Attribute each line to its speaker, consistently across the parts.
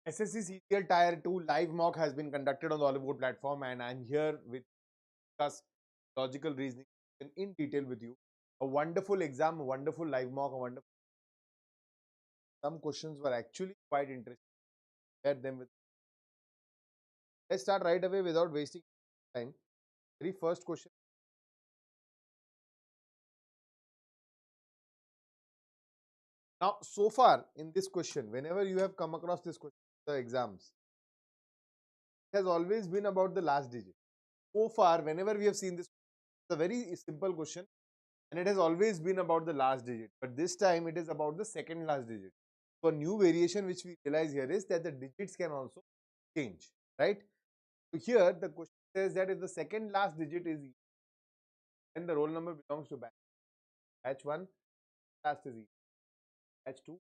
Speaker 1: SSC CGL Tier 2 live mock has been conducted on the Oliveboard platform, and I'm here with discuss logical reasoning in detail with you. A wonderful exam, a wonderful live mock, a wonderful. Some questions were actually quite interesting. Share them with. Let's start right away without wasting time. Very first question. Now, so far in this question, whenever you have come across this question, the exams, it has always been about the last digit. So far, whenever we have seen this, it's a very simple question, and it has always been about the last digit. But this time, it is about the second last digit. So, a new variation which we realize here is that the digits can also change, right? So, here the question says that if the second last digit is E, then the roll number belongs to batch 1, last is E, batch 2.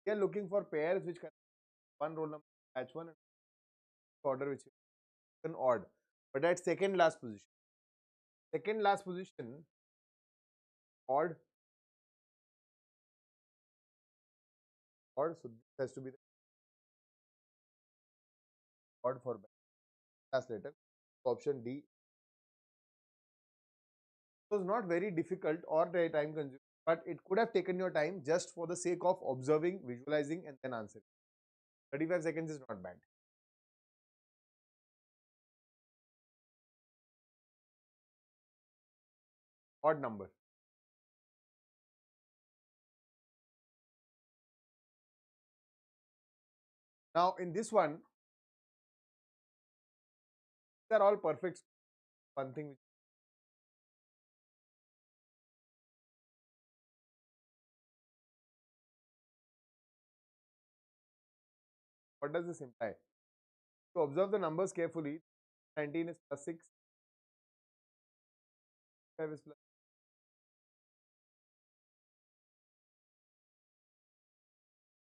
Speaker 1: We are looking for pairs which can one roll number batch 1 and order which is an odd, but at second last position. Second last position, odd, odd. So this has to be the odd for last letter. Option D. It was not very difficult or time consuming, but it could have taken your time just for the sake of observing, visualizing, and then answering. 35 seconds is not bad. Odd number. Now in this one, these are all perfect. One thing which, what does this imply? To observe the numbers carefully, 19 is plus 6, 5 is plus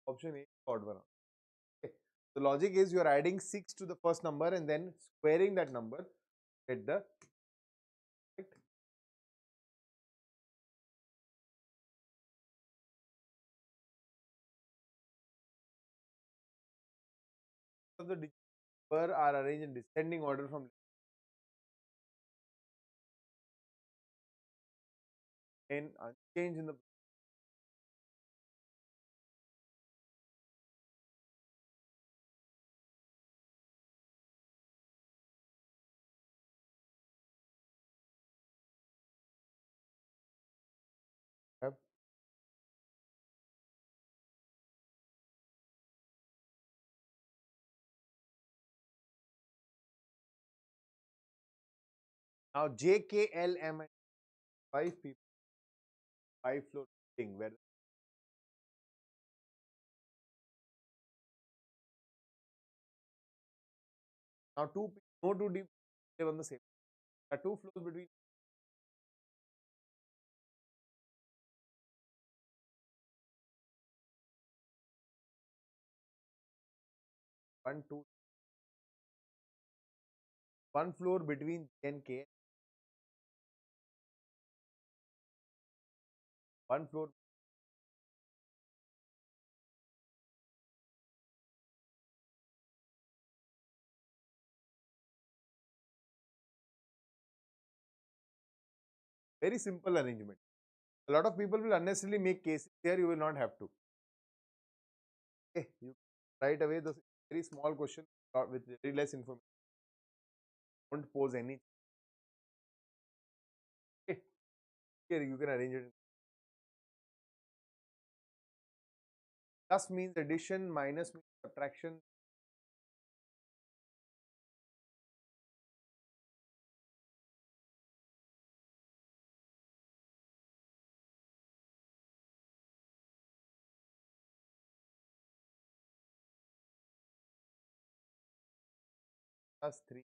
Speaker 1: option A, odd one. Okay. The logic is you are adding 6 to the first number and then squaring that number, get the right of the digits are arranged in descending order from n unchanged in the now JKLM and 5 people, 5 floor thing where now no two deep live on the same. There are 2 floors between 1, 2, 1 floor between J and K, 1 floor. Very simple arrangement. A lot of people will unnecessarily make cases here, you will not have to. Okay, you right away the very small question with very less information. Don't pose any. Okay, here you can arrange it. Plus means addition, minus means subtraction. Plus 3.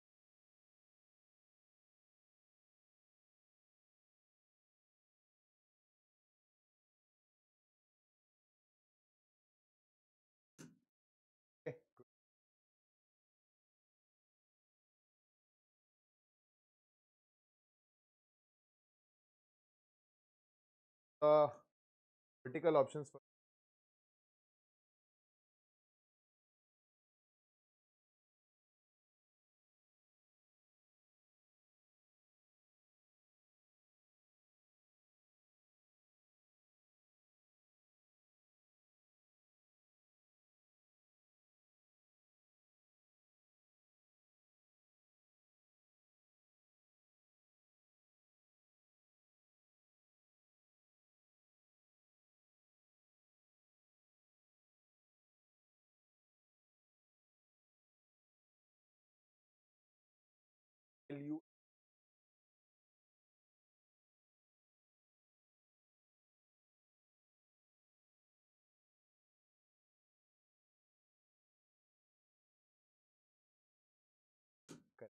Speaker 1: Okay, good. Vertical options for tell you. Correct.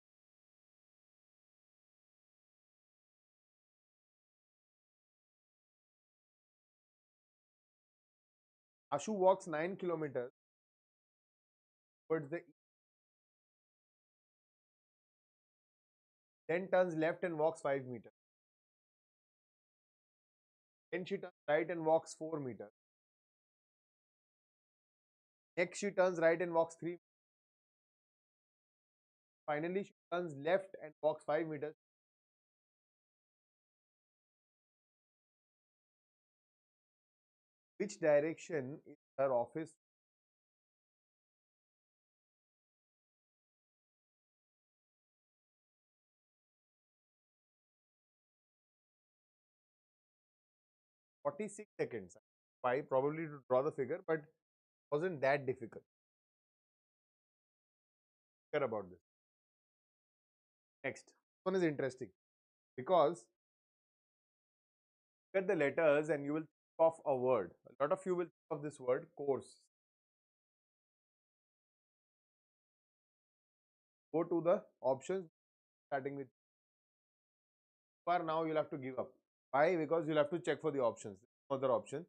Speaker 1: Ashu walks 9 kilometers towards the east, then turns left and walks 5 meters. Then she turns right and walks 4 meters. Next, she turns right and walks 3 meters. Finally, she turns left and walks 5 meters. Which direction is her office? 46 seconds. Why? Probably to draw the figure, but wasn't that difficult. Care about this. Next, this one is interesting because look at the letters and you will think of a word. A lot of you will think of this word course. Go to the options starting with for now you'll have to give up. Why? Because you'll have to check for the options. Other option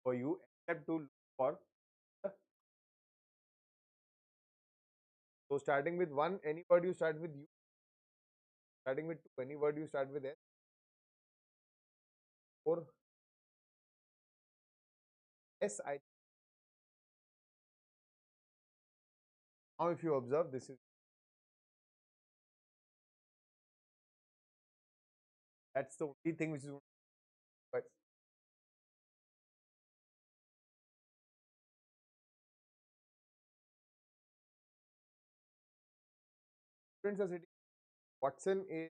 Speaker 1: for you except to look for the, so starting with one, any word you start with U. Starting with two, any word you start with S. Or S. I now if you observe this is that's the only thing which is but students are sitting. Watson is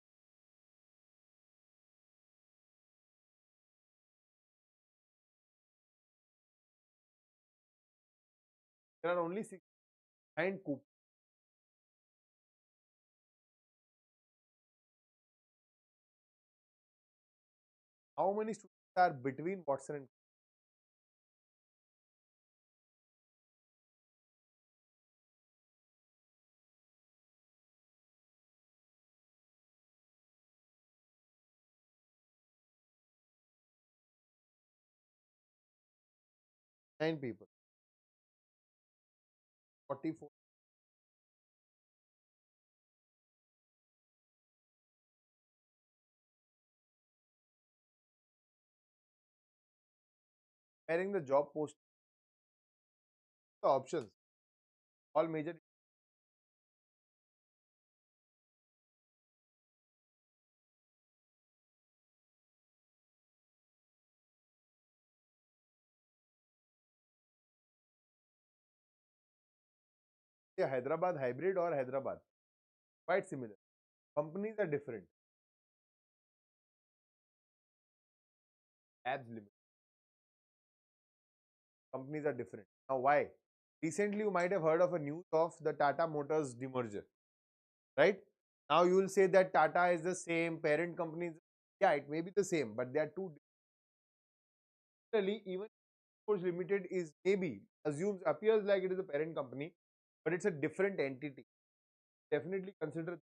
Speaker 1: there are only six and Coop. How many students are between Watson and 9 people? 44. Comparing the job post, the options, all major Hyderabad hybrid or Hyderabad. Quite similar. Companies are different. Labs limit. Companies are different. Now, why? Recently, you might have heard of a news of the Tata Motors demerger, right? Now, you will say that Tata is the same, parent companies. Yeah, it may be the same, but they are two. Generally, even Forge Limited is maybe assumes appears like it is a parent company, but it's a different entity. Definitely consider.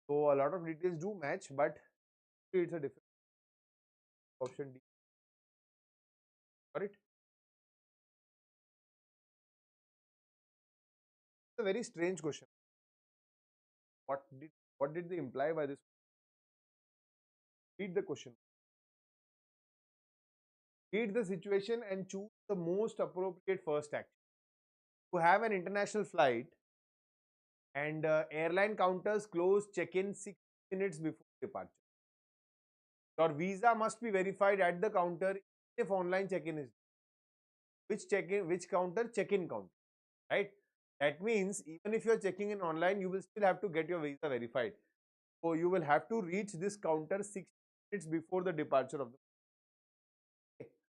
Speaker 1: So, a lot of details do match, but it's a different option D. Correct? It's a very strange question. What did what did they imply by this? Read the question. Read the situation and choose the most appropriate first action. To have an international flight and airline counters close check-in 6 minutes before departure. Your visa must be verified at the counter if online check-in is which counter check-in counter, right? That means even if you're checking in online, you will still have to get your visa verified. So you will have to reach this counter 6 minutes before the departure of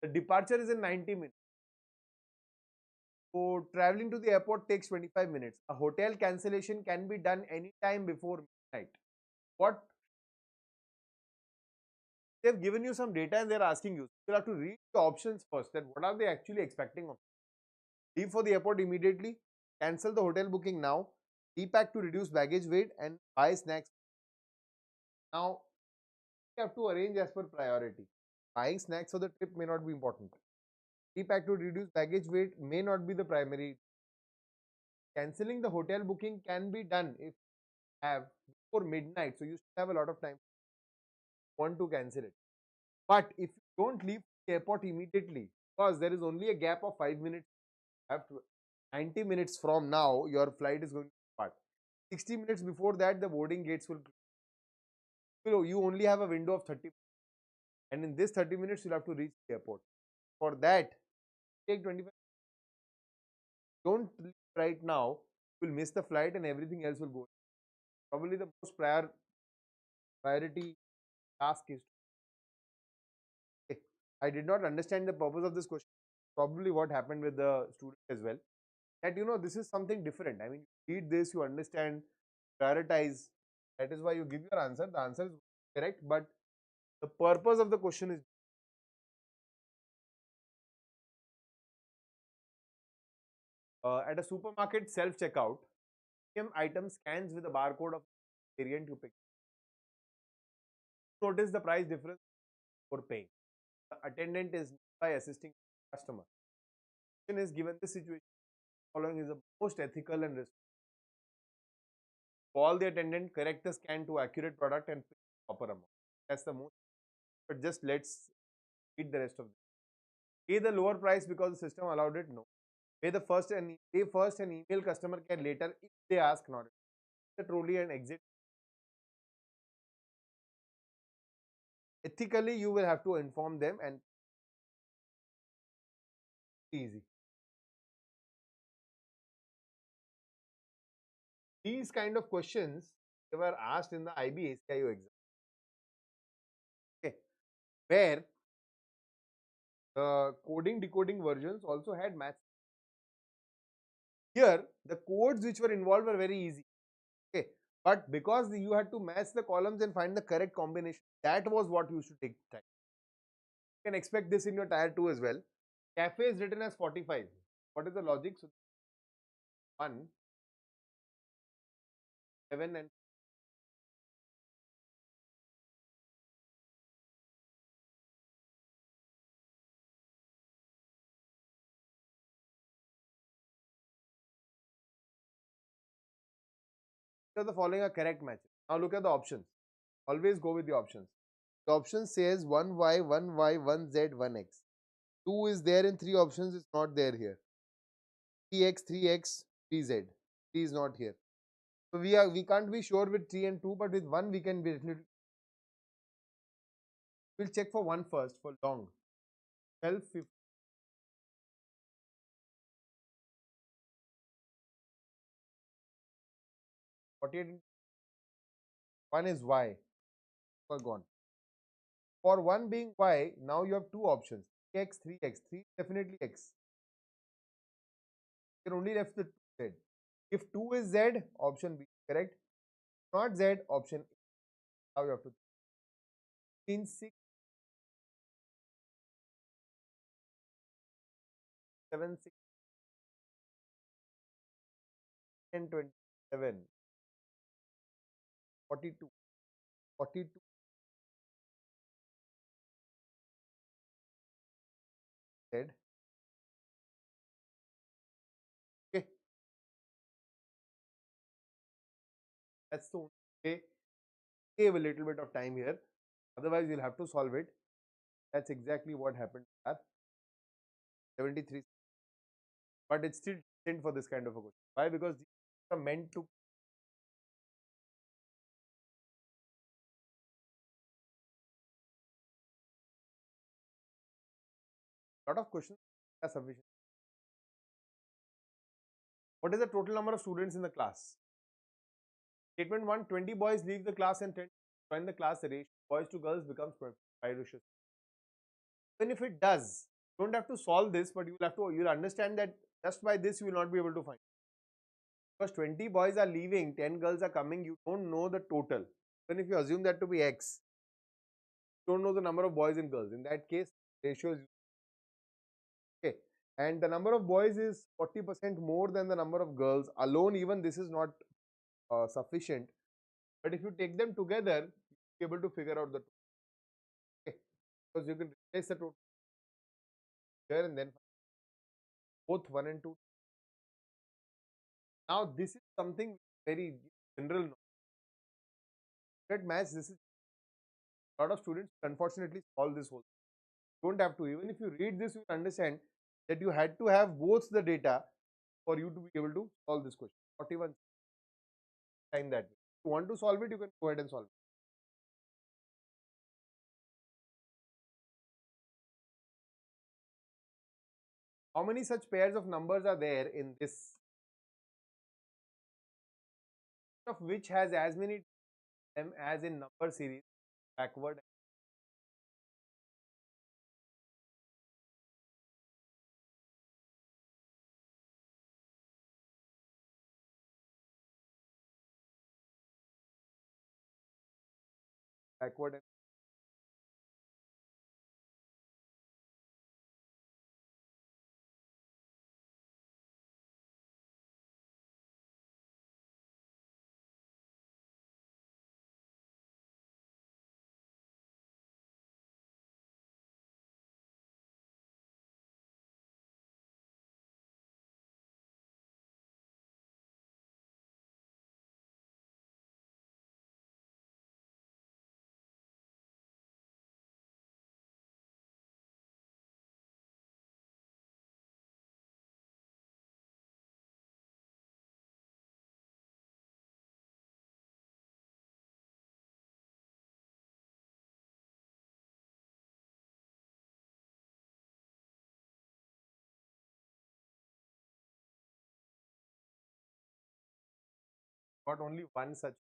Speaker 1: the departure is in 90 minutes. So traveling to the airport takes 25 minutes. A hotel cancellation can be done anytime before midnight. What they've given you some data and they're asking you. You have to read the options first. That what are they actually expecting of you? Leave for the airport immediately. Cancel the hotel booking now. Repack to reduce baggage weight and buy snacks. Now you have to arrange as per priority. Buying snacks for the trip may not be important. Repack to reduce baggage weight may not be the primary. Cancelling the hotel booking can be done if you have before midnight. So you still have a lot of time. Want to cancel it. But if you don't leave the airport immediately, because there is only a gap of 5 minutes, have to 90 minutes from now, your flight is going to start. 60 minutes before that, the boarding gates will close. So you only have a window of 30 minutes. And in this 30 minutes, you'll have to reach the airport. For that, take 25. Don't leave right now. You'll miss the flight and everything else will go. Probably the most priority task is. Okay, I did not understand the purpose of this question. Probably what happened with the student as well. That this is something different. I mean, you read this, you understand, prioritize. That is why you give your answer. The answer is correct, but the purpose of the question is at a supermarket self checkout. Premium item scans with a barcode of variant you pick. Notice the price difference for paying. The attendant is by assisting the customer. Question is given this situation, following is the most ethical and responsible. Call the attendant, correct the scan to accurate product and pay the proper amount. That's the most. But just let's read the rest of this. Pay the lower price because the system allowed it. No. Pay first and email customer care later if they ask not. The trolley and exit. Ethically, you will have to inform them and easy. These kind of questions they were asked in the IB ACIO exam. Okay. Where the coding decoding versions also had maths. Here, the codes which were involved were very easy. Okay. But because you had to match the columns and find the correct combination, that was what you should take time. You can expect this in your tier 2 as well. Cafe is written as 45. What is the logic? So 1, 7 and the following are correct matches. Now look at the options. Always go with the options. The option says 1y, 1y, 1z, 1x. 2 is there in 3 options, it's not there here. 3x, 3x, 3z. 3 is not here. So we can't be sure with 3 and 2, but with 1 we can be definitely. We'll check for 1 first for long. 12, 15. 48. 1 is y. Gone. For 1 being y, now you have 2 options. 3x, 3x. 3 is definitely x. You can only left the 2z. If 2 is z, option B correct. Not z, option A. Now you have to. In 6, 7, 6, and 27. 42. 42 z. Okay. That's the only way. Save a little bit of time here. Otherwise, you'll have to solve it. That's exactly what happened at 73. But it's still decent for this kind of a question. Why? Because these are meant to. Lot of questions are sufficient. What is the total number of students in the class? Statement 1, 20 boys leave the class and 10 join the class. The ratio boys to girls becomes 5 ratio. Even if it does, don't have to solve this, but you'll understand that just by this you will not be able to find. Because 20 boys are leaving, 10 girls are coming, you don't know the total. Even if you assume that to be X, you don't know the number of boys and girls. In that case, ratio is okay. And the number of boys is 40% more than the number of girls. Alone, even this is not sufficient. But if you take them together, you'll be able to figure out the total. Okay. Because you can replace the total here and then both 1 and 2. Now, this is something very general. At maths, this is a lot of students unfortunately solve this whole. You don't have to. Even if you read this, you understand that you had to have both the data for you to be able to solve this question. 41 time that way. If you want to solve it, you can go ahead and solve it. How many such pairs of numbers are there in this, of which has as many them as in number series backward? Backward and got only one such.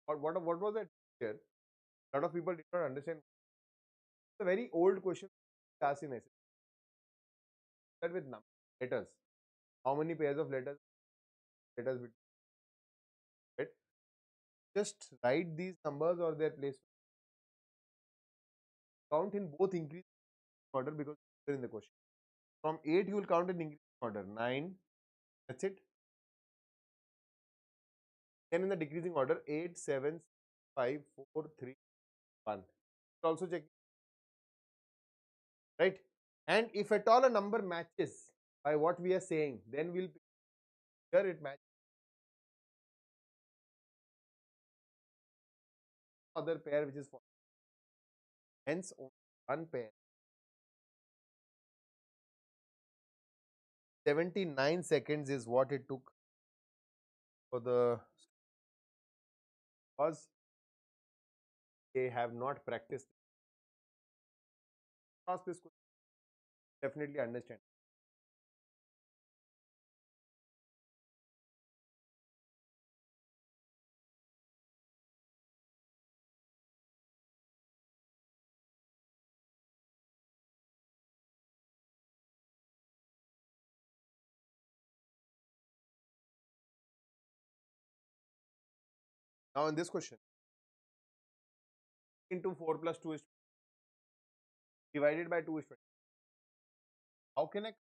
Speaker 1: What was that here? A lot of people did not understand. It's a very old question asked in essay. That with letters. How many pairs of letters between it? Just write these numbers or their place. Count in both increasing order because they're in the question. From 8 you will count in increasing order. 9, that's it. Then in the decreasing order 8, 7, 5, 4, 3, 1. Also check, right? And if at all a number matches by what we are saying, then we'll here it matches other pair which is for hence only one pair. 79 seconds is what it took for the, because they have not practiced. Ask this question, definitely understand. Now in this question, into 4 plus 2 is divided by 2 is 20. How can I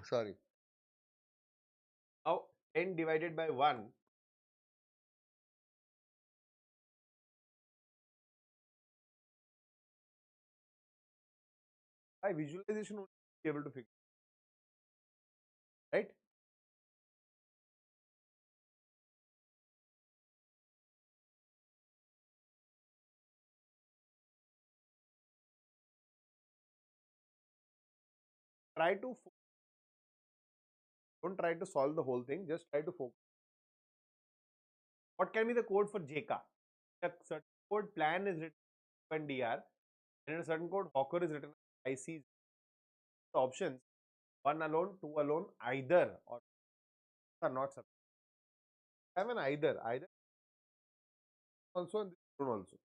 Speaker 1: sorry, now 10 divided by 1 by visualization only be able to figure, right? Try to Don't try to solve the whole thing. Just try to focus. What can be the code for JK? A certain code plan is written in DR, and in a certain code Hawker is written IC. The options one alone, two alone, either or are not sufficient. Have an either also and this one also.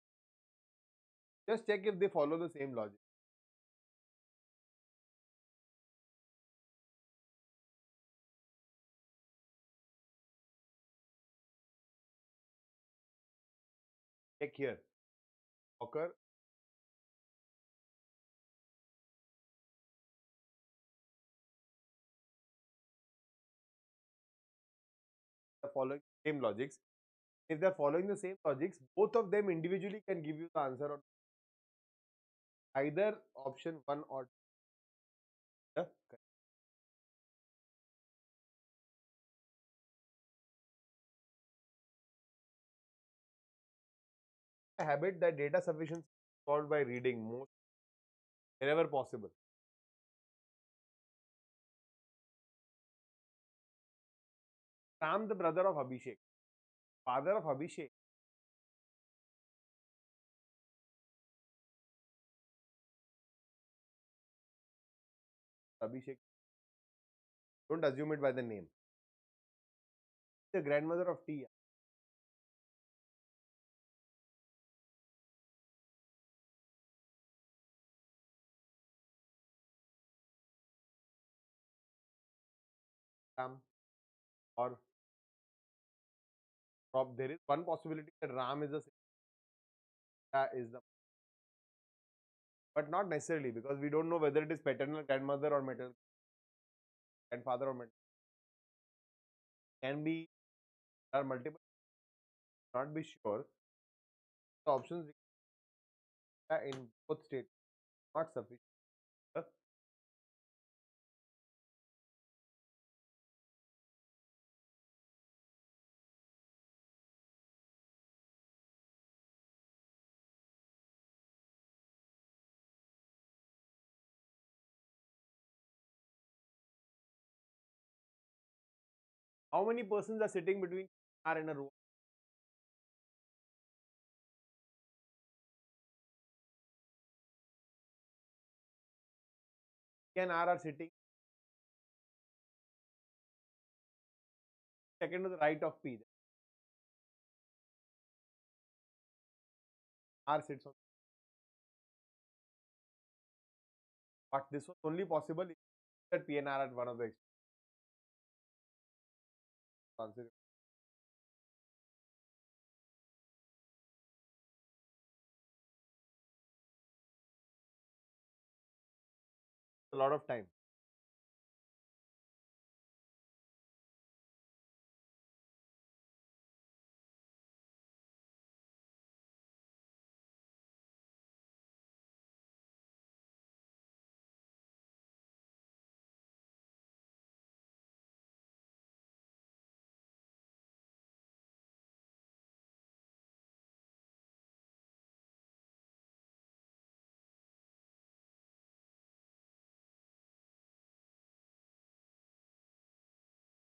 Speaker 1: Just check if they follow the same logic. Check here. Hawker are following the same logics. If they are following the same logics, both of them individually can give you the answer on either option one or the habit that data sufficiency is solved by reading most wherever possible. Ram, the brother of Abhishek, father of Abhishek, Abhishek. Don't assume it by the name. The grandmother of T. Ram or Rob. There is one possibility that Ram is the is the, but not necessarily because we don't know whether it is paternal grandmother or maternal grandfather or maternal. Can be there are multiple. Not be sure. The options in both states not sufficient. How many persons are sitting between are in a row? P and R are sitting second to the right of P. R sits on. But this was only possible if that P and R at one of the answers. A lot of time.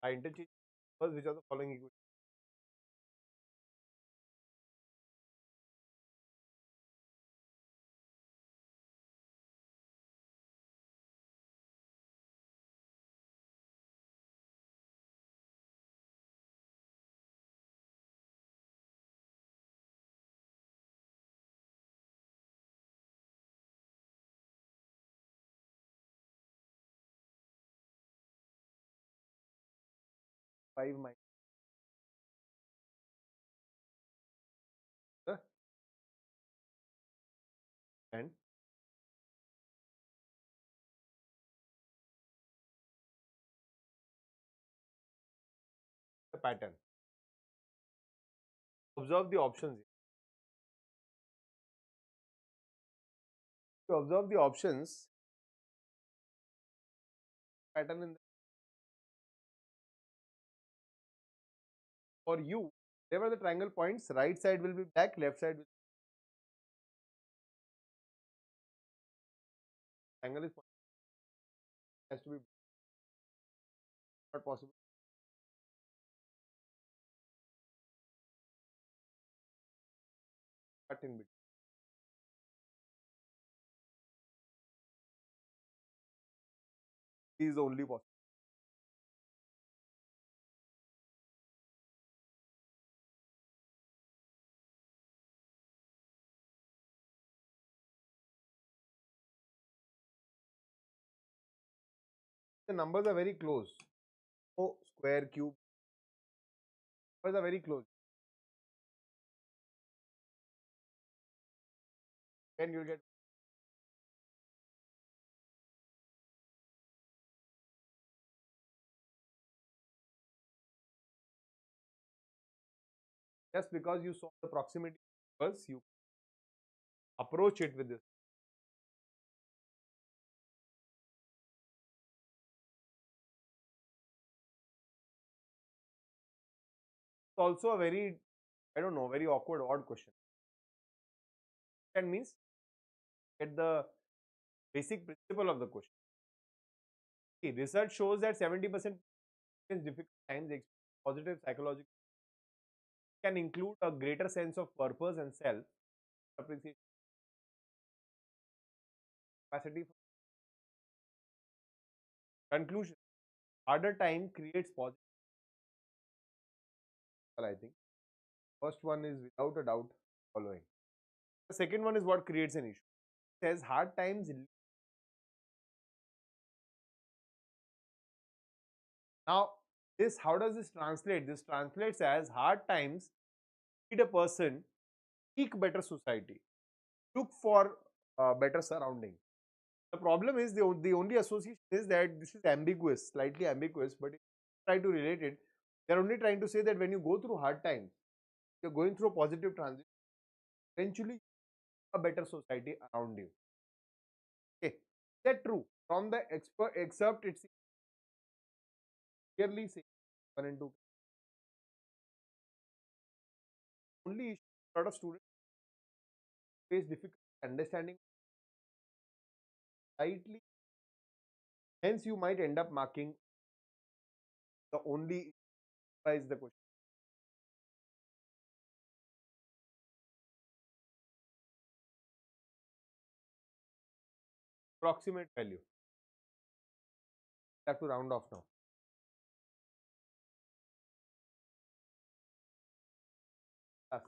Speaker 1: I interchange first which are the following equations. Five minus the and the pattern. Observe the options. To observe the options, pattern in the, for you, there were the triangle points. Right side will be black, left side will triangle is has to be Not possible. Cut in between. Is only possible. The numbers are very close. Oh, square, cube. Numbers are very close. Then you'll get just because you saw the proximity numbers, you approach it with this. It's also a very, I don't know, very awkward, odd question. That means get the basic principle of the question. See, research shows that 70% in difficult times experience positive psychological can include a greater sense of purpose and self appreciation capacity. Conclusion: harder time creates positive. I think first one is without a doubt following. The second one is what creates an issue. It says hard times. Now, this how does this translate? This translates as hard times lead a person seek better society, look for better surrounding. The problem is the only association is that this is ambiguous, slightly ambiguous, but if you try to relate it, they're only trying to say that when you go through hard times, you're going through a positive transition, eventually a better society around you. Okay, is that true? From the expert excerpt, it's clearly saying one and two. Only issue a lot of students face difficulty understanding rightly. Hence, you might end up marking the only is the question. Approximate value. I have to round off now. Yes.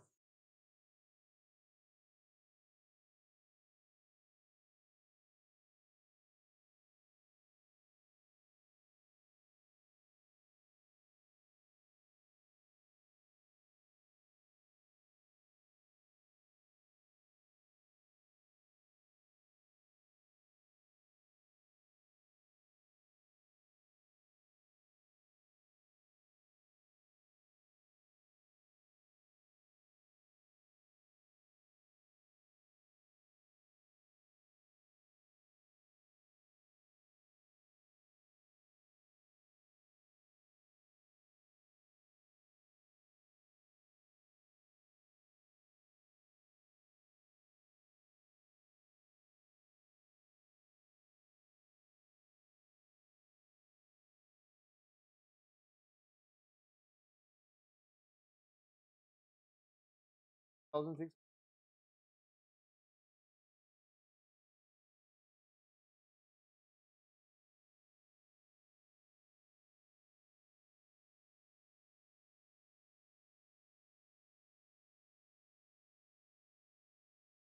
Speaker 1: Two thousand six.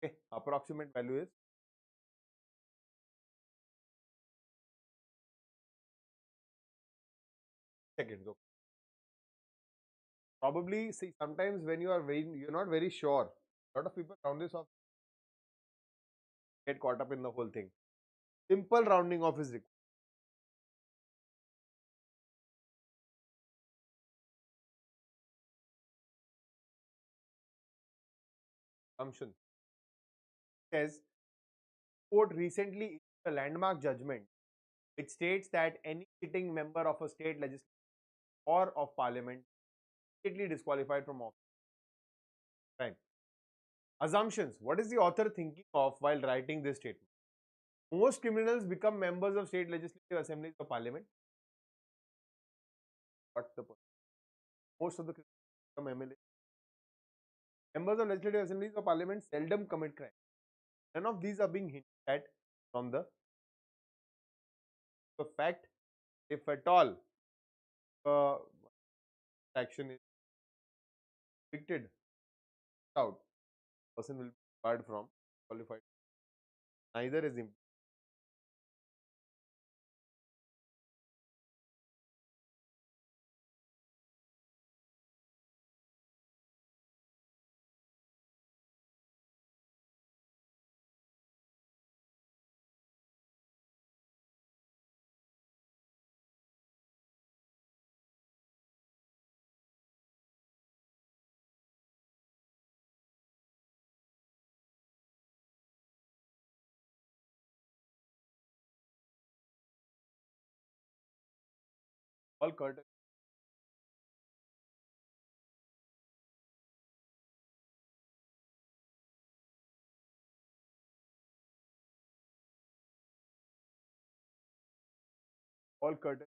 Speaker 1: Okay. Approximate value is seconds. Okay. Probably see sometimes when you are very you're not very sure. A lot of people round this off, get caught up in the whole thing. Simple rounding off is required. Assumption says court recently issued a landmark judgment which states that any sitting member of a state legislature or of parliament is completely disqualified from office. Right. Assumptions. What is the author thinking of while writing this statement? Most criminals become members of state legislative assemblies or parliament. What's the point? Most of the from MLA members of legislative assemblies of parliament seldom commit crime. None of these are being hinted at from the fact, if at all uh, action is convicted out, person will be barred from qualified. Neither is all curtain, all curtain,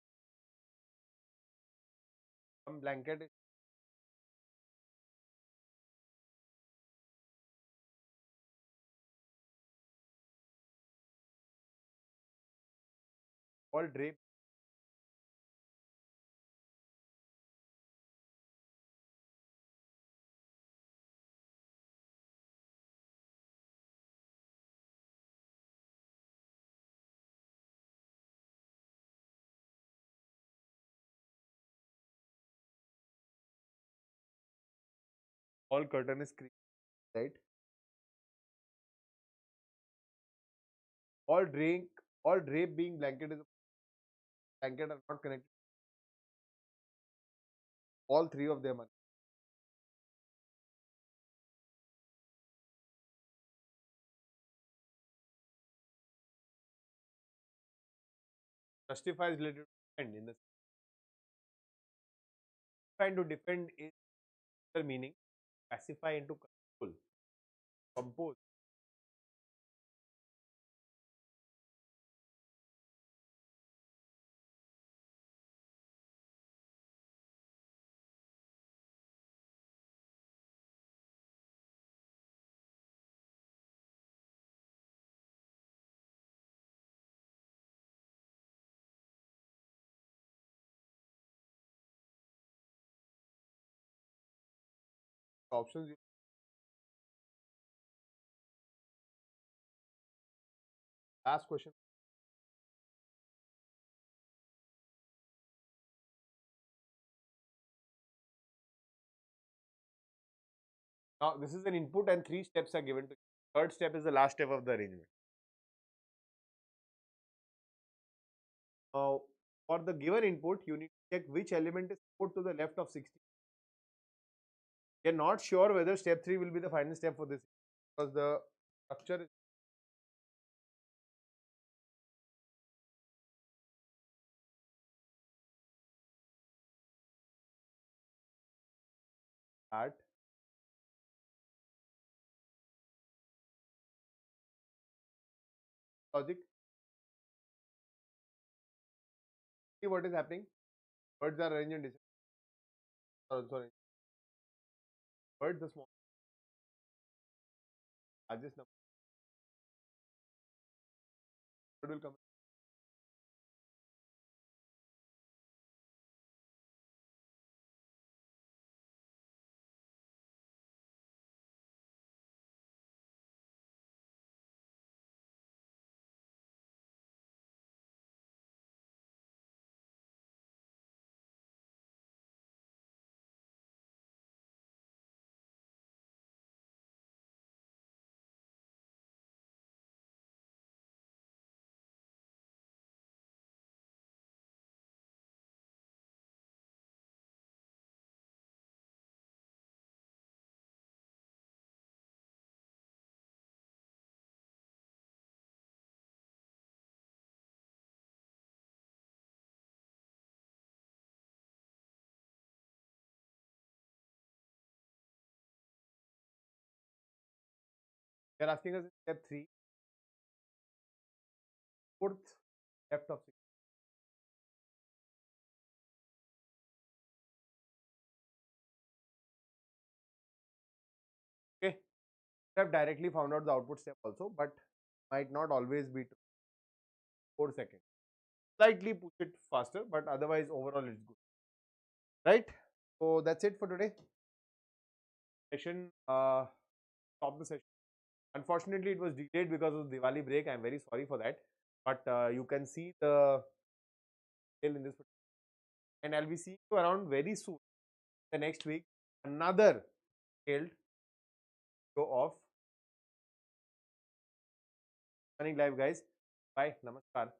Speaker 1: some blanket, all drape, all curtain is cream, right? All drape, all drape being blanket is blanket are not connected. All three of them are justifies related to defend in the trying to defend is the meaning pacify into control, compose. Options. Last question. Now this is an input and three steps are given to you. Third step is the last step of the arrangement. Now for the given input, you need to check which element is put to the left of 60. We are not sure whether step 3 will be the final step for this because the structure is start logic. See what is happening. Words are arranged in sorry, words the small largest number. Word will come. They are asking us in step 3, fourth left of 60. have directly found out the output step also, but might not always be 4 seconds. Slightly push it faster, but otherwise overall it's good. Right? So that's it for today. Session, stop the session. Unfortunately, it was delayed because of the Diwali break. I'm very sorry for that. But you can see the detail in this. And I'll be seeing you around very soon, the next week. Another detailed video of running live, guys. Bye. Namaskar.